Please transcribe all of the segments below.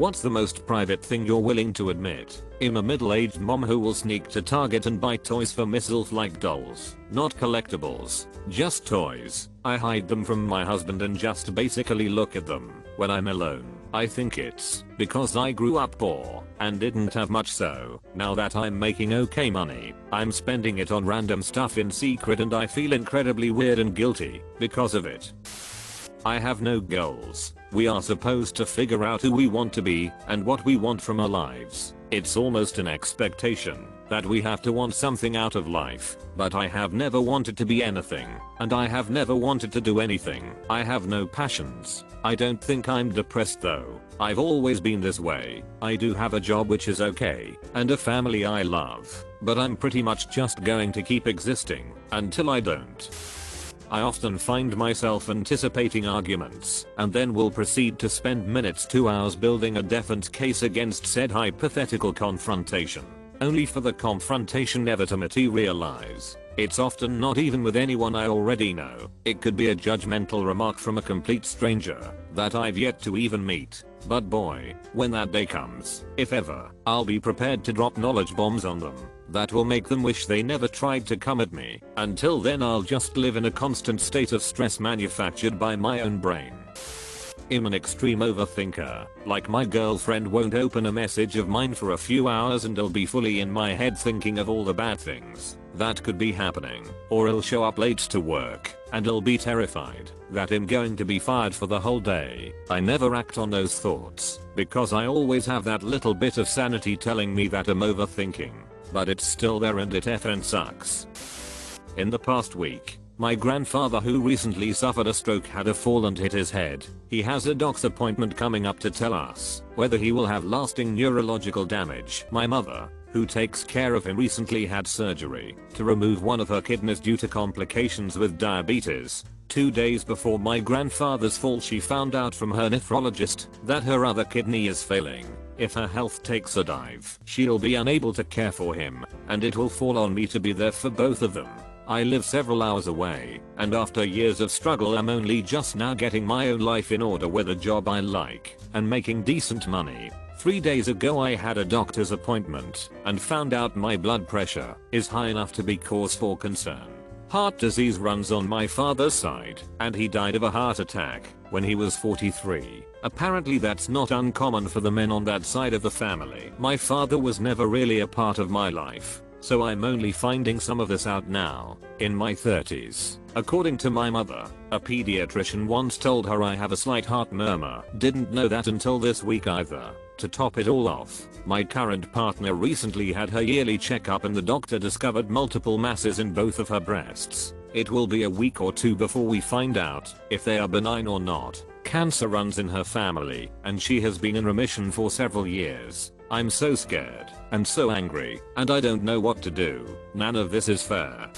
What's the most private thing you're willing to admit? I'm a middle-aged mom who will sneak to Target and buy toys for myself like dolls. Not collectibles, just toys. I hide them from my husband and just basically look at them when I'm alone. I think it's because I grew up poor and didn't have much, so now that I'm making okay money, I'm spending it on random stuff in secret and I feel incredibly weird and guilty because of it. I have no goals. We are supposed to figure out who we want to be and what we want from our lives. It's almost an expectation that we have to want something out of life, but I have never wanted to be anything, and I have never wanted to do anything. I have no passions. I don't think I'm depressed though. I've always been this way. I do have a job which is okay, and a family I love, but I'm pretty much just going to keep existing until I don't. I often find myself anticipating arguments and then will proceed to spend minutes to hours building a defense case against said hypothetical confrontation, only for the confrontation never to materialize. It's often not even with anyone I already know. It could be a judgmental remark from a complete stranger that I've yet to even meet. But boy, when that day comes, if ever, I'll be prepared to drop knowledge bombs on them that will make them wish they never tried to come at me. Until then, I'll just live in a constant state of stress manufactured by my own brain. I'm an extreme overthinker. Like, my girlfriend won't open a message of mine for a few hours and I'll be fully in my head thinking of all the bad things that could be happening. Or I'll show up late to work and I'll be terrified that I'm going to be fired for the whole day. I never act on those thoughts because I always have that little bit of sanity telling me that I'm overthinking, but it's still there and it effing sucks. In the past week, my grandfather, who recently suffered a stroke, had a fall and hit his head. He has a doc's appointment coming up to tell us whether he will have lasting neurological damage. My mother, who takes care of him, recently had surgery to remove one of her kidneys due to complications with diabetes. 2 days before my grandfather's fall, she found out from her nephrologist that her other kidney is failing. If her health takes a dive, she'll be unable to care for him, and it will fall on me to be there for both of them. I live several hours away, and after years of struggle, I'm only just now getting my own life in order with a job I like and making decent money. 3 days ago, I had a doctor's appointment and found out my blood pressure is high enough to be cause for concern. Heart disease runs on my father's side, and he died of a heart attack when he was 43. Apparently that's not uncommon for the men on that side of the family. My father was never really a part of my life, so I'm only finding some of this out now, in my 30s. According to my mother, a pediatrician once told her I have a slight heart murmur. Didn't know that until this week either. To top it all off, my current partner recently had her yearly checkup and the doctor discovered multiple masses in both of her breasts. It will be a week or two before we find out if they are benign or not. Cancer runs in her family, and she has been in remission for several years. I'm so scared and so angry, and I don't know what to do. None of this is fair.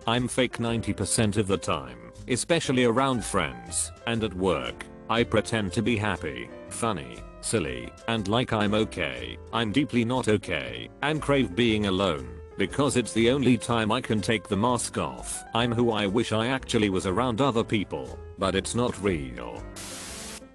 I'm fake 90% of the time, especially around friends and at work. I pretend to be happy, funny, silly, and like I'm okay. I'm deeply not okay and crave being alone because it's the only time I can take the mask off. I'm who I wish I actually was around other people, but it's not real.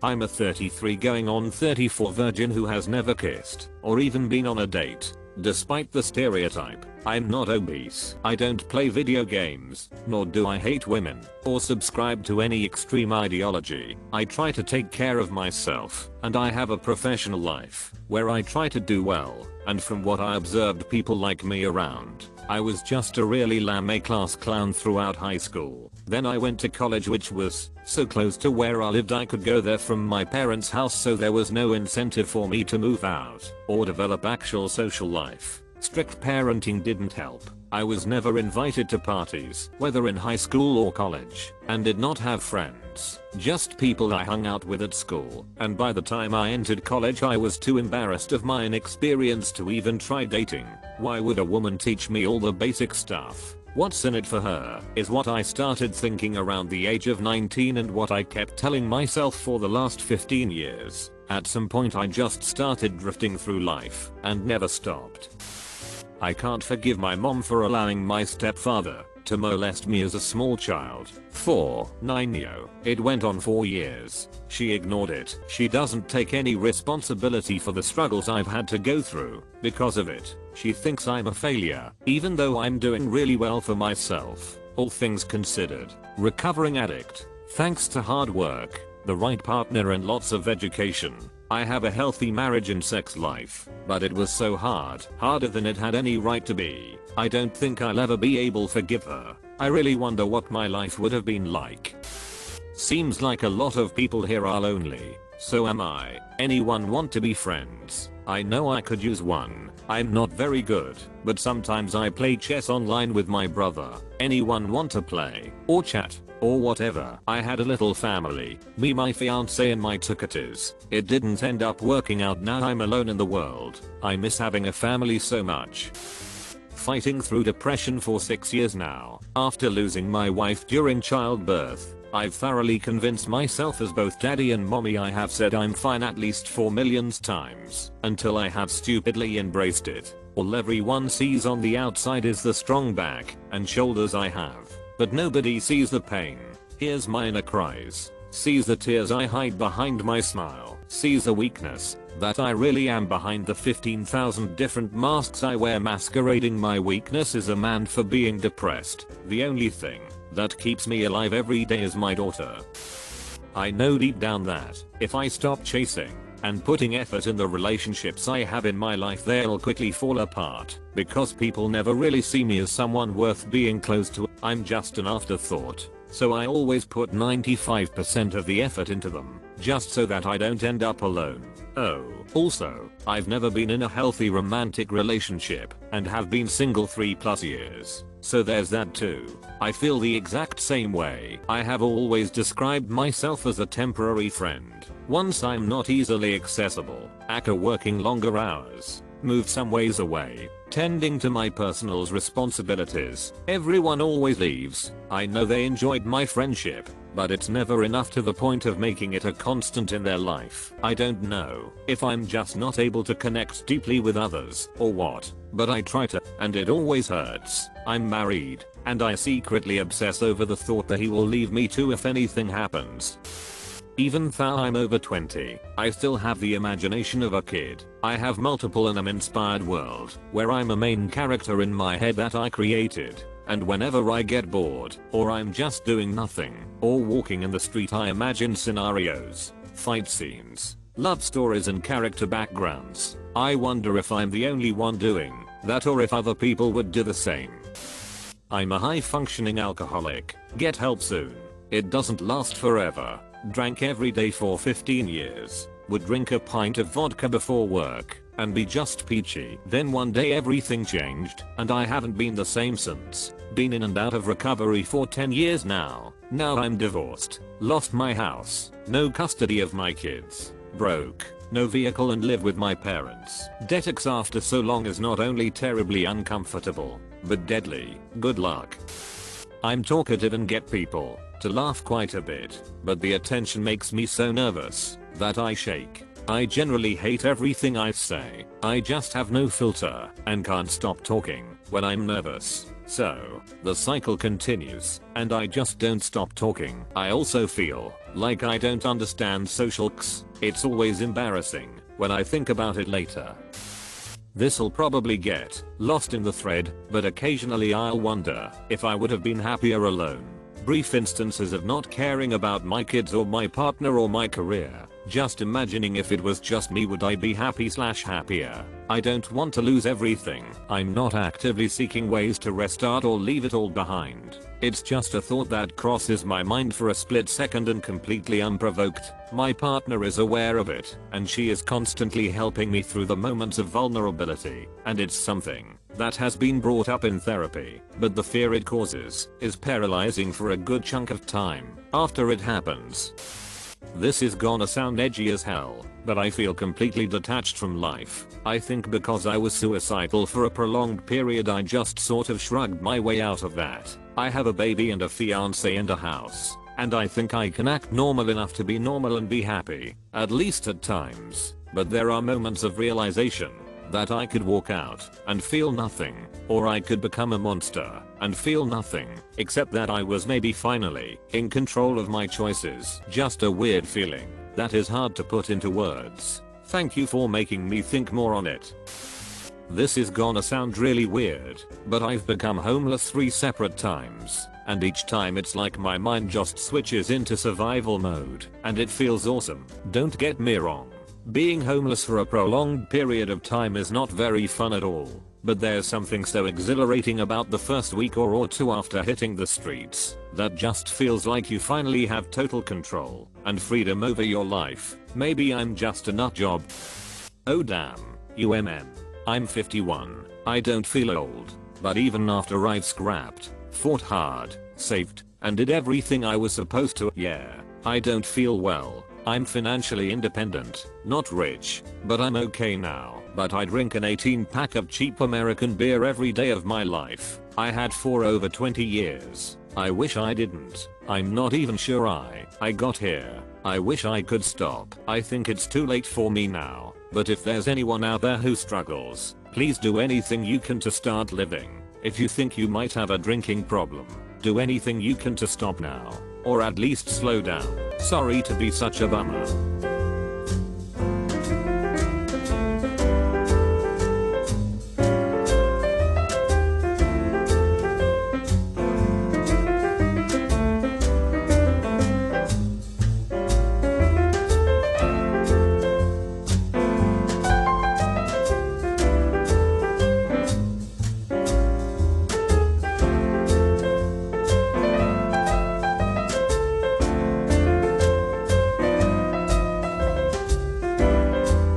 I'm a 33 going on 34 virgin who has never kissed or even been on a date. Despite the stereotype, I'm not obese. I don't play video games, nor do I hate women or subscribe to any extreme ideology. I try to take care of myself, and I have a professional life where I try to do well, and from what I observed people like me around, I was just a really lame A-class clown throughout high school. Then I went to college, which was so close to where I lived I could go there from my parents' house, so there was no incentive for me to move out or develop actual social life. Strict parenting didn't help. I was never invited to parties, whether in high school or college, and did not have friends, just people I hung out with at school. And by the time I entered college, I was too embarrassed of my inexperience to even try dating. Why would a woman teach me all the basic stuff? What's in it for her, is what I started thinking around the age of 19, and what I kept telling myself for the last 15 years. At some point I just started drifting through life and never stopped. I can't forgive my mom for allowing my stepfather to molest me as a small child. 4. Ninyo. It went on for years. She ignored it. She doesn't take any responsibility for the struggles I've had to go through. Because of it, she thinks I'm a failure, even though I'm doing really well for myself. All things considered. Recovering addict. Thanks to hard work, the right partner and lots of education, I have a healthy marriage and sex life, but it was so hard, harder than it had any right to be. I don't think I'll ever be able to forgive her. I really wonder what my life would have been like. Seems like a lot of people here are lonely. So am I. Anyone want to be friends? I know I could use one. I'm not very good, but sometimes I play chess online with my brother. Anyone want to play? Or chat? Or whatever. I had a little family. Me, my fiance and my two kitties. It didn't end up working out. Now I'm alone in the world. I miss having a family so much. Fighting through depression for 6 years now. After losing my wife during childbirth, I've thoroughly convinced myself as both daddy and mommy. I have said I'm fine at least 4 million times, until I have stupidly embraced it. All everyone sees on the outside is the strong back and shoulders I have, but nobody sees the pain, hears my inner cries, sees the tears I hide behind my smile, sees the weakness that I really am behind the 15,000 different masks I wear. Masquerading my weakness is a man for being depressed. The only thing that keeps me alive every day is my daughter. I know deep down that if I stop chasing and putting effort in the relationships I have in my life, they'll quickly fall apart, because people never really see me as someone worth being close to. I'm just an afterthought, so I always put 95% of the effort into them, just so that I don't end up alone. Oh, also, I've never been in a healthy romantic relationship and have been single 3+ years. So there's that too. I feel the exact same way. I have always described myself as a temporary friend. Once I'm not easily accessible, aka working longer hours, move some ways away, tending to my personal responsibilities, everyone always leaves. I know they enjoyed my friendship, but it's never enough to the point of making it a constant in their life. I don't know if I'm just not able to connect deeply with others or what, but I try to, and it always hurts. I'm married, and I secretly obsess over the thought that he will leave me too if anything happens. Even though I'm over 20, I still have the imagination of a kid. I have multiple in an inspired world, where I'm a main character in my head that I created. And whenever I get bored, or I'm just doing nothing, or walking in the street, I imagine scenarios, fight scenes, love stories and character backgrounds. I wonder if I'm the only one doing that, or if other people would do the same. I'm a high-functioning alcoholic. Get help soon. It doesn't last forever. Drank every day for 15 years. Would drink a pint of vodka before work and be just peachy. Then one day everything changed, and I haven't been the same since. Been in and out of recovery for 10 years now. Now I'm divorced, lost my house, no custody of my kids, broke, no vehicle, and live with my parents. Detox after so long is not only terribly uncomfortable, but deadly. Good luck. I'm talkative and get people to laugh quite a bit, but the attention makes me so nervous that I shake. I generally hate everything I say. I just have no filter and can't stop talking when I'm nervous. So, the cycle continues, and I just don't stop talking. I also feel like I don't understand social cues. It's always embarrassing when I think about it later. This'll probably get lost in the thread, but occasionally I'll wonder if I would have been happier alone. Brief instances of not caring about my kids or my partner or my career. Just imagining if it was just me, would I be happy/happier? I don't want to lose everything. I'm not actively seeking ways to restart or leave it all behind. It's just a thought that crosses my mind for a split second and completely unprovoked. My partner is aware of it, and she is constantly helping me through the moments of vulnerability, and it's something that has been brought up in therapy, but the fear it causes is paralyzing for a good chunk of time after it happens. This is gonna sound edgy as hell, but I feel completely detached from life. I think because I was suicidal for a prolonged period, I just sort of shrugged my way out of that. I have a baby and a fiance and a house, and I think I can act normal enough to be normal and be happy, at least at times. But there are moments of realization that I could walk out and feel nothing, or I could become a monster and feel nothing, except that I was maybe finally in control of my choices. Just a weird feeling that is hard to put into words. Thank you for making me think more on it. This is gonna sound really weird, but I've become homeless 3 separate times, and each time it's like my mind just switches into survival mode, and it feels awesome. Don't get me wrong. Being homeless for a prolonged period of time is not very fun at all, but there's something so exhilarating about the first week or two after hitting the streets that just feels like you finally have total control and freedom over your life. Maybe I'm just a nut job. Oh damn, I'm 51. I don't feel old, but even after I've scrapped, fought hard, saved, and did everything I was supposed to, yeah, I don't feel well. I'm financially independent, not rich, but I'm okay now. But I drink an 18-pack of cheap American beer every day of my life. I had for over 20 years. I wish I didn't. I'm not even sure I got here. I wish I could stop. I think it's too late for me now. But if there's anyone out there who struggles, please do anything you can to start living. If you think you might have a drinking problem, do anything you can to stop now. Or at least slow down. Sorry to be such a bummer.